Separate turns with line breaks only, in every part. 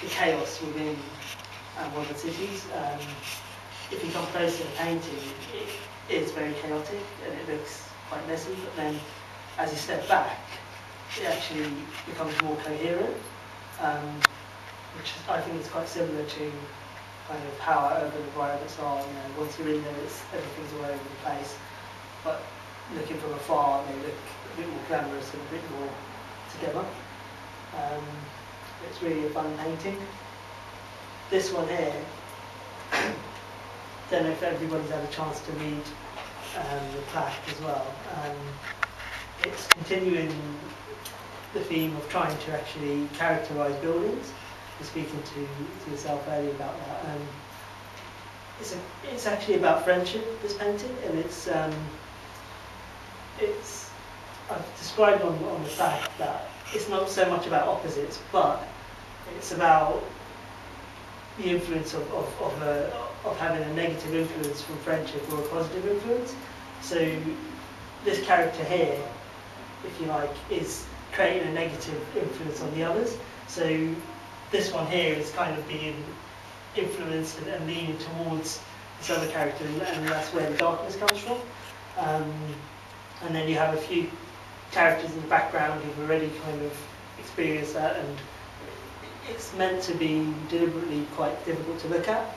the chaos within one of the cities. If you come close to the painting, it is very chaotic and it looks quite messy, but then as you step back, it actually becomes more coherent, which I think is quite similar to kind of how our urban environments are. You know, once you're in there, everything's all over the place, but looking from afar, they look a bit more glamorous and a bit more together. It's really a fun painting. This one here, don't know if everybody's had a chance to read the plaque as well. It's continuing the theme of trying to actually characterise buildings. I was speaking to yourself earlier about that. It's actually about friendship, this painting, and I've described on the fact that it's not so much about opposites, but it's about the influence of having a negative influence from friendship or a positive influence. So this character here, if you like, is creating a negative influence on the others. So this one here is kind of being influenced and leaning towards this other character, and that's where the darkness comes from. And then you have a few characters in the background who've already kind of experienced that, and it's meant to be deliberately quite difficult to look at.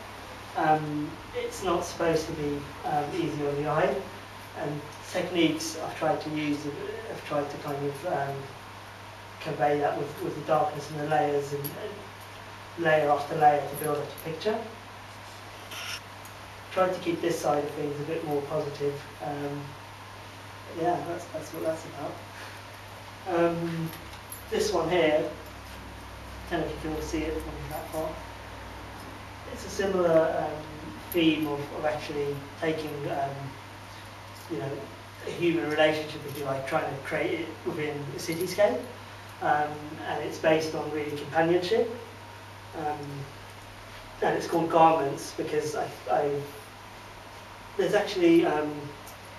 It's not supposed to be easy on the eye, and techniques I've tried to use have tried to kind of convey that with the darkness and the layers, and layer after layer to build up a picture. Tried to keep this side of things a bit more positive. Yeah, that's what that's about. This one here, I don't know if you can all see it from that far. It's a similar theme of actually taking, you know, a human relationship, if you like, trying to create it within a cityscape, and it's based on really companionship. And it's called Garments because there's actually,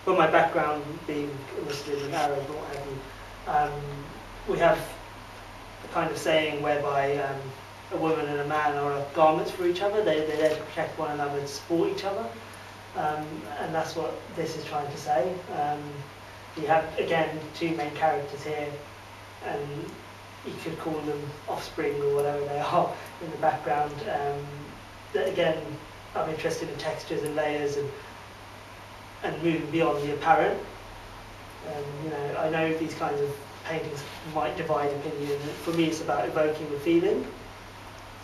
from my background being a Muslim and Arab or what have you, we have a kind of saying whereby a woman and a man are garments for each other. They're there to protect one another and support each other. And that's what this is trying to say. You have, again, two main characters here, and you could call them offspring or whatever they are in the background. That again, I'm interested in textures and layers and moving beyond the apparent. You know, I know these kinds of paintings might divide opinion. For me, it's about evoking the feeling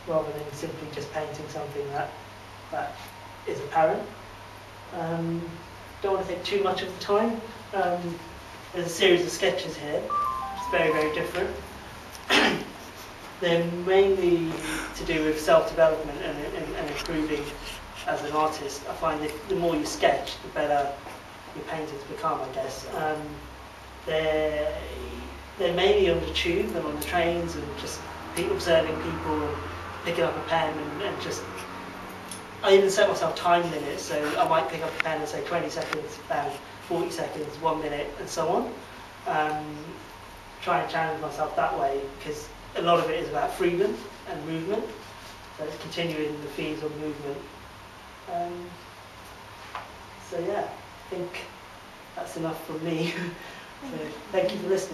rather than simply just painting something that is apparent. Don't want to take too much of the time. There's a series of sketches here, which is very, very different. They're mainly to do with self-development and improving as an artist. I find that the more you sketch, the better your paintings become, I guess. They're mainly on the tube and on the trains and just observing people and picking up a pen and just... I even set myself time limits, so I might pick up a pen and say 20 seconds, 40 seconds, 1 minute, and so on. Try and challenge myself that way, because a lot of it is about freedom and movement, so it's continuing the themes of movement. So yeah, I think that's enough from me. So thank you for listening.